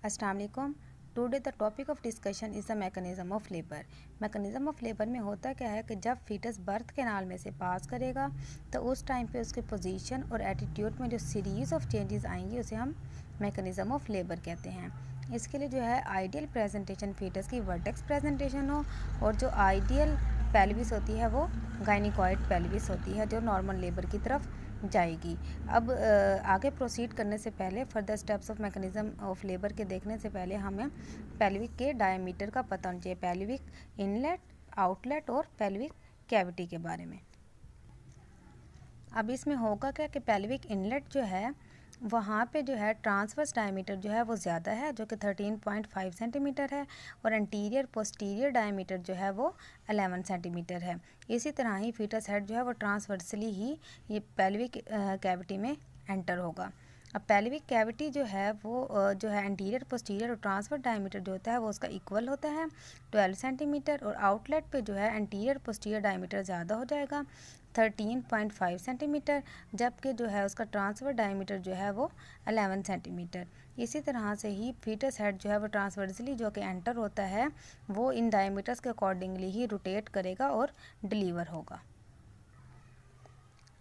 अस्सलाम वालेकुम। Today the topic of discussion is the mechanism of labour. Mechanism of labour में होता क्या है कि जब फीटस बर्थ कैनाल में से पास करेगा तो उस टाइम पे उसके पोजीशन और एटीट्यूड में जो सीरीज़ ऑफ चेंजेस आएंगी उसे हम मैकेनिज़्म ऑफ लेबर कहते हैं। इसके लिए जो है आइडियल प्रेजेंटेशन फीटस की वर्टेक्स प्रेजेंटेशन हो और जो आइडियल पेल्विस होती है वो गायनिकॉइड पेल्विस होती है जो नॉर्मल लेबर की तरफ जाएगी। अब आगे प्रोसीड करने से पहले further steps of mechanism of labour के देखने से पहले हमें पेल्विक के डायमीटर का पता होना चाहिए, पेल्विक इनलेट, आउटलेट और पेल्विक कैविटी के बारे में। अब इसमें होगा क्या कि पेल्विक इनलेट जो है वहाँ पे जो है ट्रांसवर्स डायमीटर जो है वो ज़्यादा है जो कि 13.5 सेंटीमीटर है और एंटीरियर पोस्टीरियर डायमीटर जो है वो 11 सेंटीमीटर है। इसी तरह ही फीटस हेड जो है वो ट्रांसवर्सली ही ये पेल्विक कैविटी में एंटर होगा। अब पेल्विक कैविटी जो है वो जो है एंटीरियर पोस्टीरियर और ट्रांसफर डायमीटर जो होता है वो उसका इक्वल होता है 12 सेंटीमीटर और आउटलेट पे जो है एंटीरियर पोस्टीरियर डायमीटर ज़्यादा हो जाएगा 13.5 सेंटीमीटर, जबकि जो है उसका ट्रांसफर डायमीटर जो है वो 11 सेंटीमीटर। इसी तरह से ही फीटस हेड जो है वो ट्रांसवर्सली जो कि एंटर होता है वो इन डायमीटर्स के अकॉर्डिंगली ही रोटेट करेगा और डिलीवर होगा।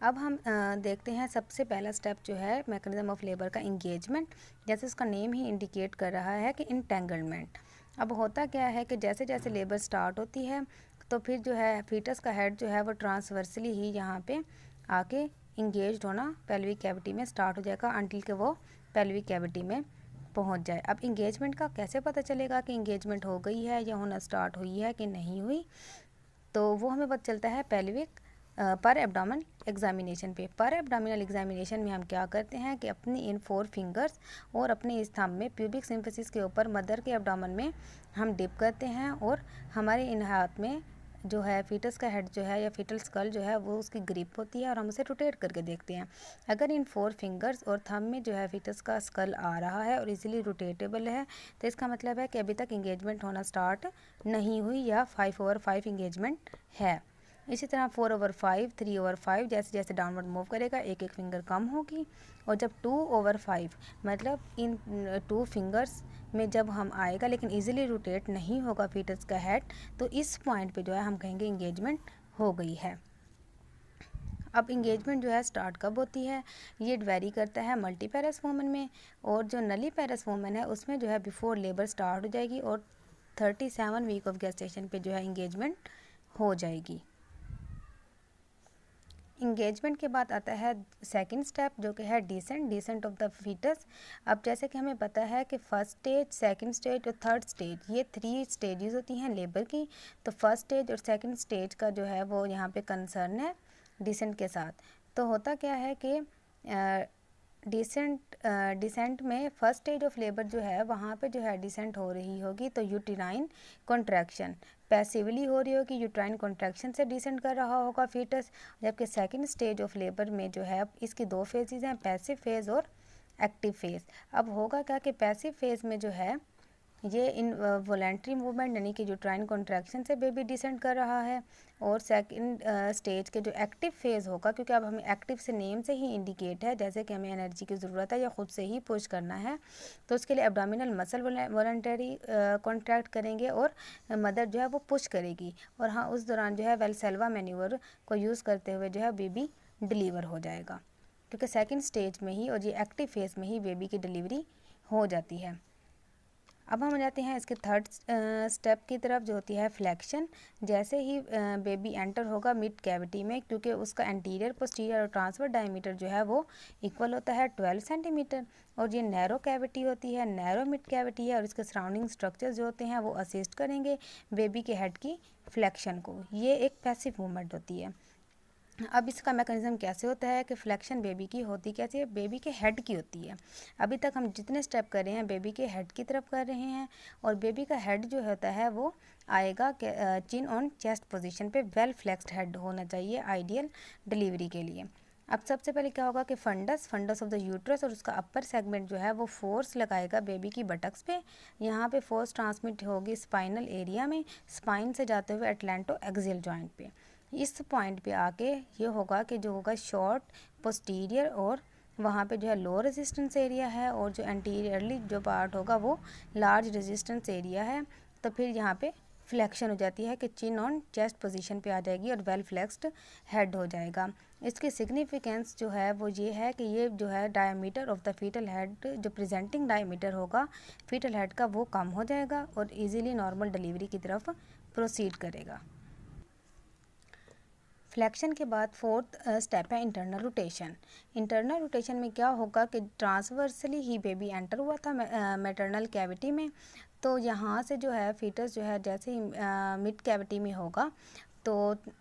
अब हम देखते हैं सबसे पहला स्टेप जो है मैकेनिज्म ऑफ लेबर का इंगेजमेंट। जैसे उसका नेम ही इंडिकेट कर रहा है कि इंटेंगलमेंट। अब होता क्या है कि जैसे जैसे लेबर स्टार्ट होती है तो फिर जो है फीटस का हेड जो है वो ट्रांसवर्सली ही यहाँ पे आके इंगेज होना पेल्विक कैविटी में स्टार्ट हो जाएगा अंटिल के वो पेल्विक कैविटी में पहुँच जाए। अब इंगेजमेंट का कैसे पता चलेगा कि इंगेजमेंट हो गई है या होना स्टार्ट हुई है कि नहीं हुई, तो वो हमें पता चलता है पेल्विक पर एब्डोमेन एग्जामिनेशन पे। पर एब्डोमिनल एग्जामिनेशन में हम क्या करते हैं कि अपनी इन 4 फिंगर्स और अपने इस थंब में प्यूबिक सिम्फिसिस के ऊपर मदर के एब्डोमेन में हम डिप करते हैं और हमारे इन हाथ में जो है फीटस का हेड जो है या फीटल स्कल जो है वो उसकी ग्रिप होती है और हम उसे रोटेट करके देखते हैं। अगर इन 4 फिंगर्स और थंब में जो है फीटस का स्कल आ रहा है और इजीली रोटेटेबल है तो इसका मतलब है कि अभी तक इंगेजमेंट होना स्टार्ट नहीं हुई या 5/5 इंगेजमेंट है। इसी तरह 4/5, 3/5 जैसे जैसे डाउनवर्ड मूव करेगा एक एक फिंगर कम होगी और जब 2/5 मतलब इन 2 फिंगर्स में जब हम आएगा लेकिन इजीली रोटेट नहीं होगा फीटस का हेड तो इस पॉइंट पे जो है हम कहेंगे इंगेजमेंट हो गई है। अब इंगेजमेंट जो है स्टार्ट कब होती है ये वेरी करता है मल्टीपेरस वूमेन में, और जो नली पेरस वूमेन है उसमें जो है बिफोर लेबर स्टार्ट हो जाएगी और 37 वीक ऑफ गेस्टेशन पे जो है इंगेजमेंट हो जाएगी। इंगेजमेंट के बाद आता है सेकंड स्टेप जो कि है डिसेंट ऑफ द फीटस। अब जैसे कि हमें पता है कि फर्स्ट स्टेज, सेकंड स्टेज और थर्ड स्टेज ये 3 स्टेजेस होती हैं लेबर की। तो फर्स्ट स्टेज और सेकंड स्टेज का जो है वो यहाँ पे कंसर्न है डिसेंट के साथ। तो होता क्या है कि डिसेंट में फर्स्ट स्टेज ऑफ लेबर जो है वहाँ पे जो है डिसेंट हो रही होगी तो यूटेराइन कॉन्ट्रैक्शन पैसिवली हो रही होगी, यूट्राइन कॉन्ट्रैक्शन से डिसेंड कर रहा होगा फीटस। जबकि सेकंड स्टेज ऑफ लेबर में जो है अब इसकी 2 फेजेस हैं, पैसिव फेज और एक्टिव फेज। अब होगा क्या कि पैसिव फेज में जो है ये इन वॉलेंट्री मूवमेंट यानी कि यूट्राइन कॉन्ट्रैक्शन से बेबी डिसेंड कर रहा है। और सेकंड स्टेज के जो एक्टिव फेज़ होगा, क्योंकि अब हमें एक्टिव से नेम से ही इंडिकेट है जैसे कि हमें एनर्जी की ज़रूरत है या ख़ुद से ही पुश करना है, तो उसके लिए एब्डोमिनल मसल वॉलंटरी कॉन्ट्रैक्ट करेंगे और मदर जो है वो पुश करेगी और हाँ उस दौरान जो है वेलसेल्वा मैन्यूवर को यूज़ करते हुए जो है बेबी डिलीवर हो जाएगा, क्योंकि सेकेंड स्टेज में ही और ये एक्टिव फेज़ में ही बेबी की डिलीवरी हो जाती है। अब हम जाते हैं इसके थर्ड स्टेप की तरफ जो होती है फ्लेक्शन। जैसे ही बेबी एंटर होगा मिड कैविटी में, क्योंकि उसका एंटीरियर पोस्टीरियर और ट्रांसफर डायमीटर जो है वो इक्वल होता है 12 सेंटीमीटर और ये नैरो कैविटी होती है, नैरो मिड कैविटी है और इसके सराउंडिंग स्ट्रक्चर्स जो होते हैं वो असिस्ट करेंगे बेबी के हेड की फ्लेक्शन को। ये एक पैसिव मूवमेंट होती है। अब इसका मैकेनिज़्म कैसे होता है कि फ्लेक्शन बेबी की होती कैसे है, बेबी के हेड की होती है। अभी तक हम जितने स्टेप कर रहे हैं बेबी के हेड की तरफ कर रहे हैं और बेबी का हेड जो होता है वो आएगा चिन ऑन चेस्ट पोजीशन पे, वेल फ्लेक्स्ड हेड होना चाहिए आइडियल डिलीवरी के लिए। अब सबसे पहले क्या होगा कि फंडस ऑफ द यूट्रस और उसका अपर सेगमेंट जो है वो फोर्स लगाएगा बेबी की बटक्स पे। यहाँ पे फोर्स ट्रांसमिट होगी स्पाइनल एरिया में, स्पाइन से जाते हुए एटलेंटो एक्सियल जॉइंट पे। इस पॉइंट पे आके ये होगा कि जो होगा शॉर्ट पोस्टीरियर और वहाँ पे जो है लो रेजिस्टेंस एरिया है, और जो एंटीरियरली जो पार्ट होगा वो लार्ज रेजिस्टेंस एरिया है। तो फिर यहाँ पे फ्लेक्शन हो जाती है कि चिन ऑन चेस्ट पोजीशन पे आ जाएगी और वेल फ्लेक्स्ड हेड हो जाएगा। इसकी सिग्निफिकेंस जो है वो ये है कि ये जो है diameter of the fetal head, जो प्रेजेंटिंग डायमीटर होगा फीटल हेड का, वो कम हो जाएगा और इजीली नॉर्मल डिलीवरी की तरफ प्रोसीड करेगा। फ्लेक्शन के बाद फोर्थ स्टेप है इंटरनल रोटेशन। इंटरनल रोटेशन में क्या होगा कि ट्रांसवर्सली ही बेबी एंटर हुआ था मैटरनल कैविटी में, तो यहाँ से जो है फीटस जो है जैसे ही मिड कैविटी में होगा तो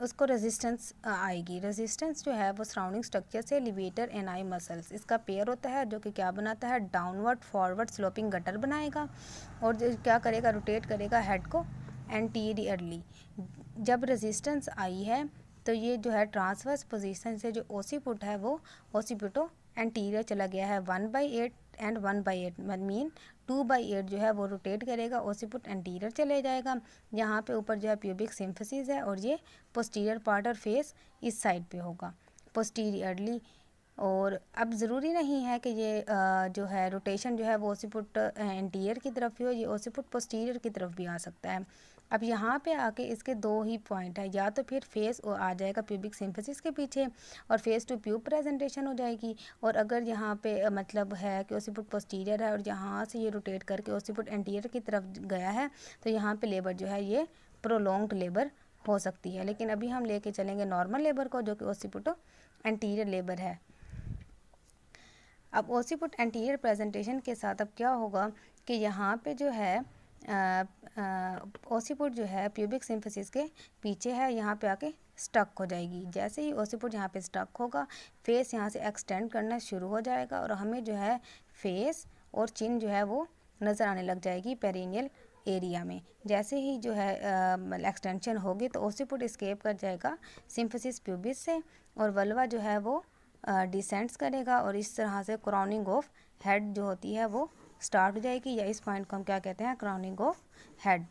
उसको रेजिस्टेंस आएगी। रेजिस्टेंस जो है वो सराउंडिंग स्ट्रक्चर से लिवेटर एंड आई मसल्स इसका पेयर होता है, जो कि क्या बनाता है, डाउनवर्ड फॉरवर्ड स्लोपिंग गटर बनाएगा और जो क्या करेगा, रोटेट करेगा हेड को एंटीरियरली। जब रेजिस्टेंस आई है तो ये जो है ट्रांसवर्स पोजीशन से जो ओसीपुट है वो ओसीपुटो एंटीरियर चला गया है 1/8 एंड 1/8 मीन 2/8 जो है वो रोटेट करेगा, ओसीपुट एंटीरियर चले जाएगा। यहाँ पे ऊपर जो है प्यूबिक सिम्फिसिस है और ये पोस्टीरियर पार्ट और फेस इस साइड पे होगा पोस्टीरियरली। और अब ज़रूरी नहीं है कि ये जो है रोटेशन जो है वो ओसीपुट एंटीरियर की तरफ ही हो, ये ओसीपुट पोस्टीरियर की तरफ भी आ सकता है। अब यहाँ पे आके इसके दो ही पॉइंट है, या तो फिर फेस आ जाएगा प्यूबिक सिम्फिसिस के पीछे और फेस टू प्यूब प्रेजेंटेशन हो जाएगी, और अगर यहाँ पे मतलब है कि ओसीपुट पोस्टीरियर है और यहाँ से ये रोटेट करके ओसीपुट एंटीरियर की तरफ गया है तो यहाँ पे लेबर जो है ये प्रोलॉन्ग्ड लेबर हो सकती है। लेकिन अभी हम लेके चलेंगे नॉर्मल लेबर को, जो कि ओसीपुटो एंटीरियर लेबर है। अब ओसीपुट एंटीरियर प्रेजेंटेशन के साथ अब क्या होगा कि यहाँ पे जो है ओसीपुट जो है प्यूबिक सिम्फिसिस के पीछे है, यहाँ पे आके स्टक हो जाएगी। जैसे ही ओसीपुट यहाँ पे स्टक होगा फेस यहाँ से एक्सटेंड करना शुरू हो जाएगा और हमें जो है फेस और चिन जो है वो नज़र आने लग जाएगी पेरिनियल एरिया में। जैसे ही जो है एक्सटेंशन होगी तो ओसीपुट स्केप कर जाएगा सिम्फिसिस प्यूबिस से और वल्वा जो है वो डिसेंड्स करेगा और इस तरह से क्राउनिंग ऑफ हेड जो होती है वो स्टार्ट हो जाएगी, या इस पॉइंट को हम क्या कहते हैं, क्राउनिंग ऑफ हेड।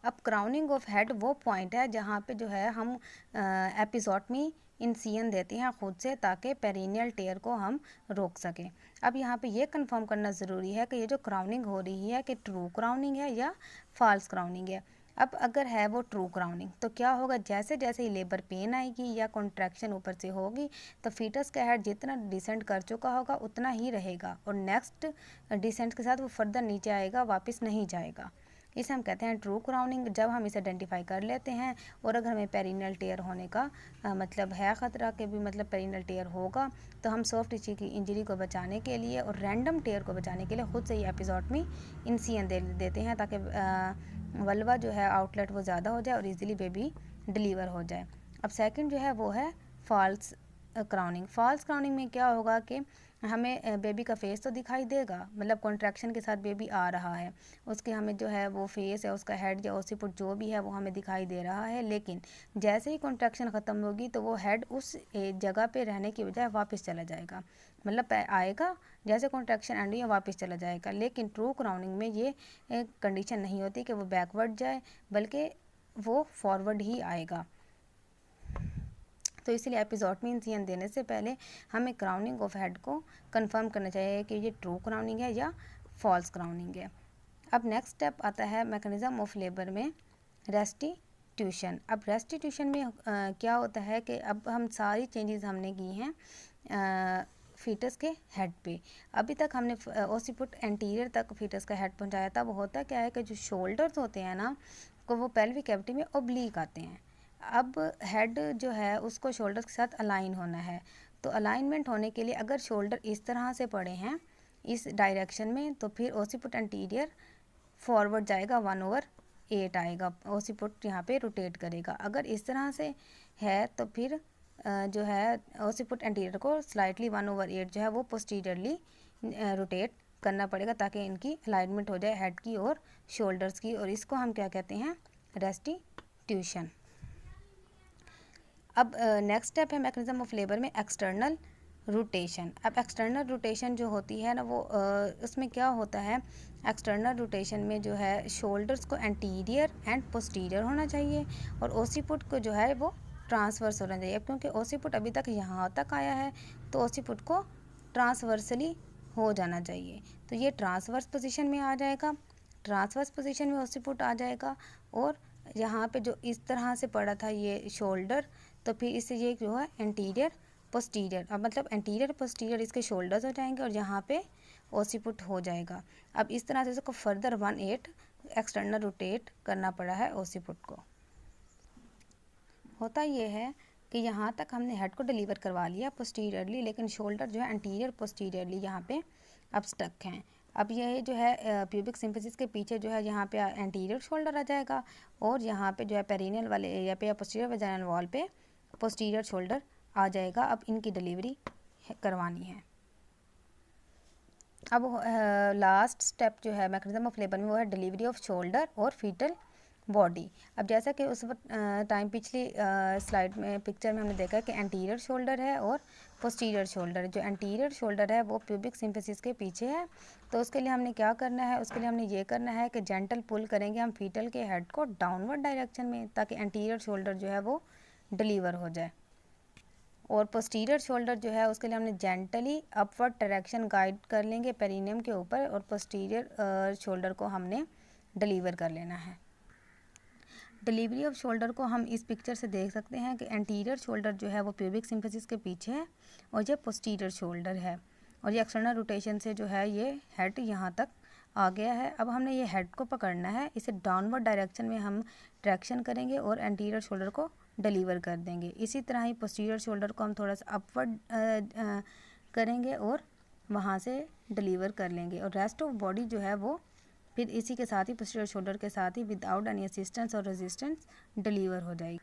अब क्राउनिंग ऑफ हेड वो पॉइंट है जहाँ पे जो है हम एपिजोटमी इंसियन देते हैं खुद से, ताकि पेरिनियल टेयर को हम रोक सकें। अब यहाँ पे ये कंफर्म करना ज़रूरी है कि ये जो क्राउनिंग हो रही है कि ट्रू क्राउनिंग है या फॉल्स क्राउनिंग है। अब अगर है वो ट्रू क्राउनिंग तो क्या होगा, जैसे जैसे ही लेबर पेन आएगी या कॉन्ट्रैक्शन ऊपर से होगी तो फीटस का हेड जितना डिसेंट कर चुका होगा उतना ही रहेगा और नेक्स्ट डिसेंट के साथ वो फर्दर नीचे आएगा, वापस नहीं जाएगा। इसे हम कहते हैं ट्रू क्राउनिंग। जब हम इसे आइडेंटिफाई कर लेते हैं और अगर हमें पेरिनियल टेयर होने का मतलब है ख़तरा कि भी मतलब पेरिनियल टेयर होगा, तो हम सॉफ्ट टिश्यू की इंजरी को बचाने के लिए और रैंडम टेयर को बचाने के लिए खुद से ही एपिजोटमी इंसियन देते हैं, ताकि वल्वा जो है आउटलेट वो ज़्यादा हो जाए और इजीली बेबी डिलीवर हो जाए। अब सेकंड जो है वो है फॉल्स क्राउनिंग। फॉल्स क्राउनिंग में क्या होगा कि हमें बेबी का फेस तो दिखाई देगा, मतलब कॉन्ट्रैक्शन के साथ बेबी आ रहा है, उसके हमें जो है वो फेस है, उसका हेड या ओसीपुट जो भी है वो हमें दिखाई दे रहा है। लेकिन जैसे ही कॉन्ट्रैक्शन ख़त्म होगी तो वो हेड उस जगह पे रहने की बजाय वापस चला जाएगा, मतलब आएगा जैसे कॉन्ट्रैक्शन एंड या वापस चला जाएगा। लेकिन ट्रू क्राउनिंग में ये कंडीशन नहीं होती कि वो बैकवर्ड जाए, बल्कि वो फॉरवर्ड ही आएगा। तो इसलिए एपिजोटमी इंसियन देने से पहले हमें क्राउनिंग ऑफ हेड को कंफर्म करना चाहिए कि ये ट्रू क्राउनिंग है या फॉल्स क्राउनिंग है। अब नेक्स्ट स्टेप आता है मैकेनिज्म ऑफ लेबर में रेस्टिट्यूशन। अब रेस्टिट्यूशन में क्या होता है कि अब हम सारी चेंजेस हमने की हैं फीटस के हेड पे। अभी तक हमने ओसीपुट एंटीरियर तक फीटस का हेड पहुंचाया था। वो होता क्या है कि जो शोल्डर्स होते हैं ना को वो पेल्विक कैविटी में ओब्लीक आते हैं। अब हेड जो है उसको शोल्डर्स के साथ अलाइन होना है, तो अलाइनमेंट होने के लिए अगर शोल्डर इस तरह से पड़े हैं इस डायरेक्शन में तो फिर ओसीपुट एंटीरियर फॉरवर्ड जाएगा 1/8 आएगा, ओसीपुट यहाँ पे रोटेट करेगा। अगर इस तरह से है तो फिर जो है ओसीपुट एंटीरियर को स्लाइटली 1/8 जो है वो पोस्टीरियरली रोटेट करना पड़ेगा, ताकि इनकी अलाइनमेंट हो जाए हेड की और शोल्डर्स की, और इसको हम क्या कहते हैं, रेस्टिट्यूशन। अब नेक्स्ट स्टेप है मैकेनिज्म ऑफ लेबर में एक्सटर्नल रोटेशन। अब एक्सटर्नल रोटेशन जो होती है ना वो उसमें क्या होता है, एक्सटर्नल रोटेशन में जो है शोल्डर्स को एंटीरियर एंड पोस्टीरियर होना चाहिए और ओसीपुट को जो है वो ट्रांसवर्स होना चाहिए। अब क्योंकि ओसीपुट अभी तक यहाँ तक आया है तो ओसीपुट को ट्रांसवर्सली हो जाना चाहिए, तो ये ट्रांसवर्स पोजीशन में आ जाएगा, ट्रांसवर्स पोजीशन में ओसीपुट आ जाएगा। और यहाँ पे जो इस तरह से पड़ा था ये शोल्डर, तो फिर इससे ये जो है एंटीरियर पोस्टीरियर, अब मतलब एंटीरियर पोस्टीरियर इसके शोल्डर्स हो जाएंगे और यहाँ पे ओसीपुट हो जाएगा। अब इस तरह से इसको फर्दर 1/8 एक्सटर्नल रोटेट करना पड़ा है ओसीपुट को। होता ये है कि यहाँ तक हमने हेड को डिलीवर करवा लिया पोस्टीरियरली, लेकिन शोल्डर जो है एंटीरियर पोस्टीरियरली यहाँ पे अब स्टक हैं। अब ये जो है प्यूबिक सिम्फिसिस के पीछे जो है यहाँ पे एंटीरियर शोल्डर आ जाएगा और यहाँ पे जो है पेरिनियल वाले एरिया पे या पोस्टीरियर वेजाइनल वॉल पे पोस्टीरियर शोल्डर आ जाएगा। अब इनकी डिलीवरी करवानी है। अब लास्ट स्टेप जो है मैकेनिज्म ऑफ लेबर में वो है डिलीवरी ऑफ शोल्डर और फीटल बॉडी। अब जैसा कि उस टाइम पिछली स्लाइड में पिक्चर में हमने देखा कि एंटीरियर शोल्डर है और पोस्टीरियर शोल्डर है। जो एंटीरियर शोल्डर है वो प्यूबिक सिम्फिसिस के पीछे है, तो उसके लिए हमने क्या करना है, उसके लिए हमने ये करना है कि जेंटल पुल करेंगे हम फीटल के हेड को डाउनवर्ड डायरेक्शन में, ताकि एंटीरियर शोल्डर जो है वो डिलीवर हो जाए। और पोस्टीरियर शोल्डर जो है उसके लिए हमने जेंटली अपवर्ड डायरेक्शन गाइड कर लेंगे पेरिनियम के ऊपर, और पोस्टीरियर शोल्डर को हमने डिलीवर कर लेना है। डिलीवरी ऑफ शोल्डर को हम इस पिक्चर से देख सकते हैं कि एंटीरियर शोल्डर जो है वो प्यूबिक सिम्फिसिस के पीछे है और ये पोस्टीरियर शोल्डर है, और ये एक्सटर्नल रोटेशन से जो है ये हेड यहाँ तक आ गया है। अब हमने ये हेड को पकड़ना है, इसे डाउनवर्ड डायरेक्शन में हम ट्रैक्शन करेंगे और एंटीरियर शोल्डर को डिलीवर कर देंगे। इसी तरह ही पोस्टीरियर शोल्डर को हम थोड़ा सा अपवर्ड करेंगे और वहाँ से डिलीवर कर लेंगे, और रेस्ट ऑफ बॉडी जो है वो फिर इसी के साथ ही पोस्टीरियर शोल्डर के साथ ही विदाउट एनी असिस्टेंस और रेजिस्टेंस डिलीवर हो जाएगी।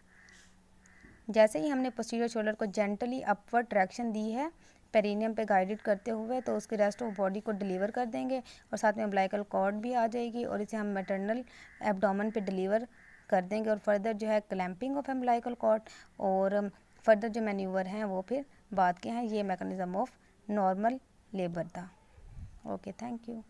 जैसे ही हमने पोस्टीरियर शोल्डर को जेंटली अपवर्ड ट्रैक्शन दी है पेरिनियम पे गाइडेड करते हुए, तो उसके रेस्ट ऑफ बॉडी को डिलीवर कर देंगे और साथ में अम्बिलिकल कॉर्ड भी आ जाएगी और इसे हम मैटरनल एब्डोमेन पे डिलीवर कर देंगे। और फर्दर जो है क्लैंपिंग ऑफ अम्बिलिकल कॉर्ड और फर्दर जो मैन्यूवर हैं वो फिर बाद के हैं। ये मैकेनिज्म ऑफ नॉर्मल लेबर था। Okay, thank you.